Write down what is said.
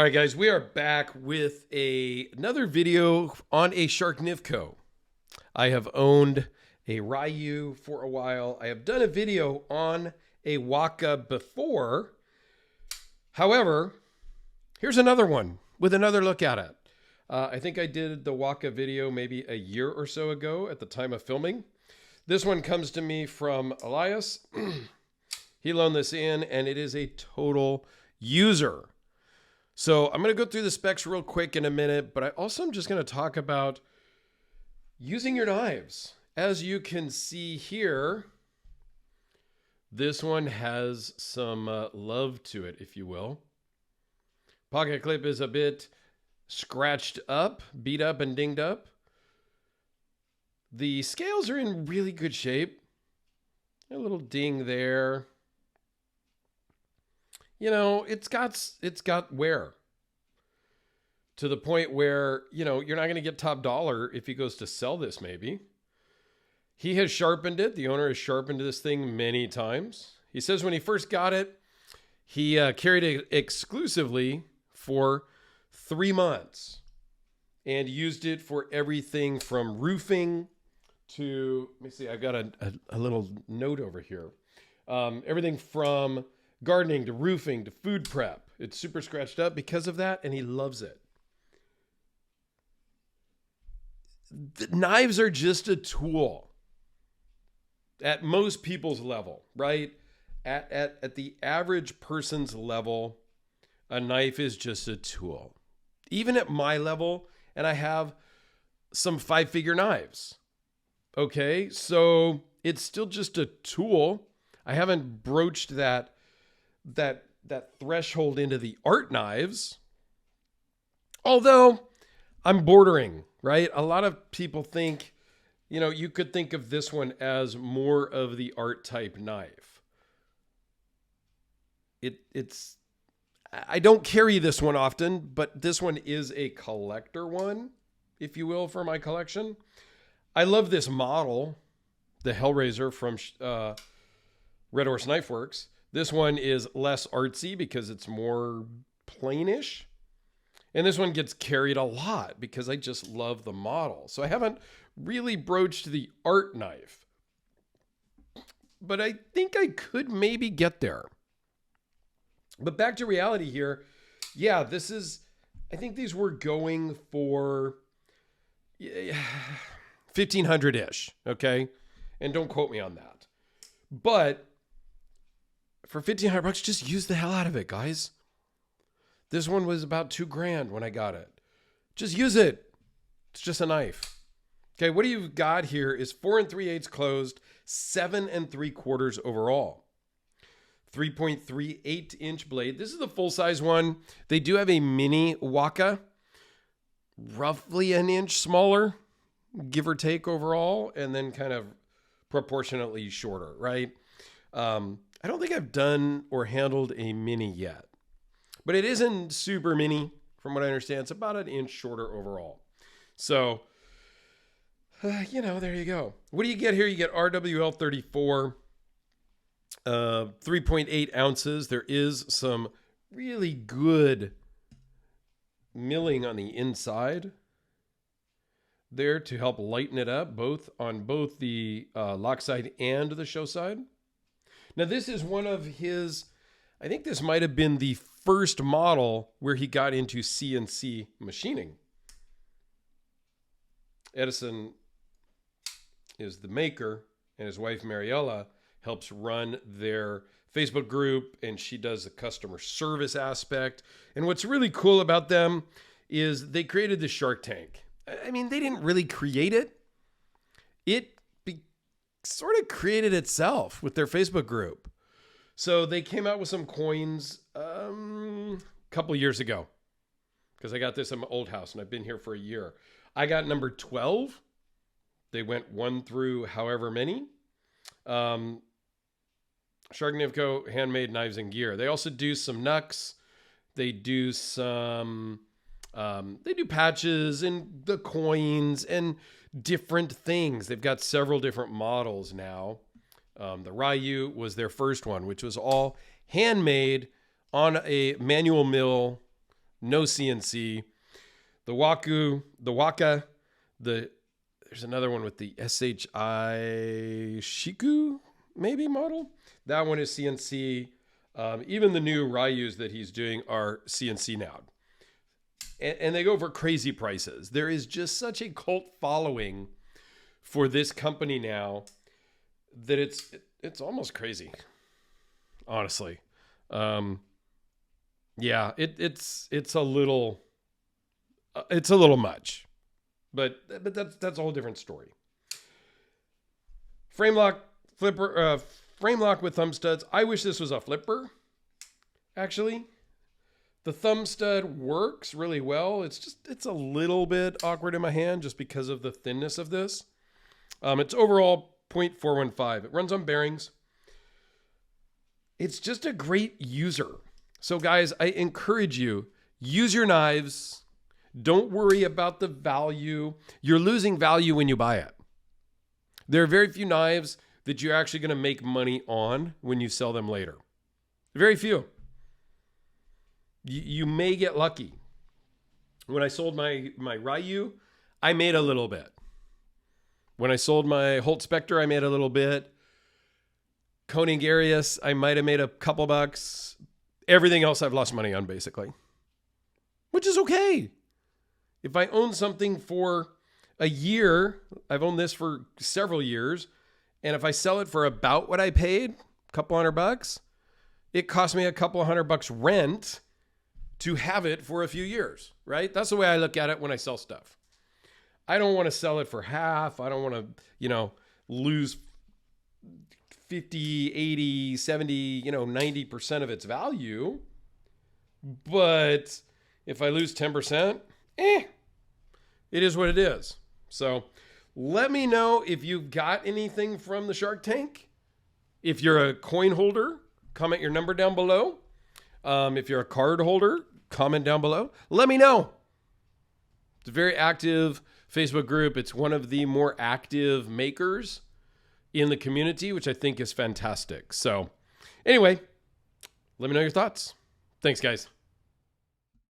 All right, guys, we are back with another video on a Sharknivco. I have owned a Ryu for a while. I have done a video on a Waka before. However, here's another one with another look at it. I think I did the Waka video maybe a year or so ago at the time of filming. This one comes to me from Elias. He loaned this in, and it is a total user. So I'm going to go through the specs real quick in a minute, but I also am just going to talk about using your knives. As you can see here, this one has some love to it, if you will. Pocket clip is a bit scratched up, beat up, and dinged up. The scales are in really good shape. A little ding there. You know, it's got wear to the point where, you know, you're not going to get top dollar if he goes to sell this maybe. He has sharpened it. The owner has sharpened this thing many times. He says when he first got it, he carried it exclusively for 3 months and used it for everything from roofing to, let me see, I've got a little note over here. Everything from gardening to roofing to food prep. It's super scratched up because of that, and he loves it. The knives are just a tool at most people's level, right? At the average person's level, a knife is just a tool. Even at my level, and I have some 5-figure knives. Okay, so it's still just a tool. I haven't broached that threshold into the art knives. Although I'm bordering, right? A lot of people think, you know, you could think of this one as more of the art type knife. I don't carry this one often, but this one is a collector one, if you will, for my collection. I love this model, the Hellraiser from Red Horse Knife Works. This one is less artsy because it's more plainish. And this one gets carried a lot because I just love the model. So I haven't really broached the art knife. But I think I could maybe get there. But back to reality here. Yeah, I think these were going for 1,500-ish, okay? And don't quote me on that. But for $1,500, just use the hell out of it, guys. This one was about $2,000 when I got it. Just use it. It's just a knife. Okay, what you've got here is 4 3/8 closed, 7 3/4 overall. 3.38-inch blade. This is the full-size one. They do have a mini Waka, roughly an inch smaller, give or take overall, and then kind of proportionately shorter, right? I don't think I've done or handled a mini yet, but it isn't super mini from what I understand. It's about an inch shorter overall. So, you know, there you go. What do you get here? You get RWL 34, 3.8 ounces. There is some really good milling on the inside there to help lighten it up, on both the lock side and the show side. Now, this is one of his, I think this might have been the first model where he got into CNC machining. Edison is the maker, and his wife, Mariella, helps run their Facebook group, and she does the customer service aspect. And what's really cool about them is they created the Shark Tank. I mean, they didn't really create it. It sort of created itself with their Facebook group. So they came out with some coins a couple years ago, because I got this at my old house and I've been here for a year. I got number 12. They went 1 through however many. Sharknivco handmade knives and gear. They also do some knucks. They do some they do patches and the coins and different things. They've got several different models now. The Ryu was their first one, which was all handmade on a manual mill no CNC. The Waka, there's another one with the SHI Shiku maybe model. That one is CNC. Even the new Ryus that he's doing are CNC now. And they go for crazy prices. There is just such a cult following for this company now that it's almost crazy, honestly. Yeah, it's a little much, but that's a whole different story. Frame lock with thumb studs. I wish this was a flipper, actually. The thumb stud works really well. It's a little bit awkward in my hand just because of the thinness of this. It's overall 0.415. It runs on bearings. It's just a great user. So guys, I encourage you, use your knives. Don't worry about the value. You're losing value when you buy it. There are very few knives that you're actually going to make money on when you sell them later. Very few. You may get lucky. When I sold my Ryu, I made a little bit. When I sold my Holt Spectre, I made a little bit. Koning Arius, I might have made a couple bucks. Everything else I've lost money on, basically. Which is okay. If I own something for a year, I've owned this for several years, and if I sell it for about what I paid, a couple $100, it cost me a couple $100 rent to have it for a few years, right? That's the way I look at it when I sell stuff. I don't want to sell it for half. I don't want to, lose 50, 80, 70, 90% of its value. But if I lose 10%, it is what it is. So let me know if you've got anything from the Shark Tank. If you're a coin holder, comment your number down below. If you're a card holder, comment down below. Let me know. It's a very active Facebook group. It's one of the more active makers in the community, which I think is fantastic. So anyway, let me know your thoughts. Thanks, guys.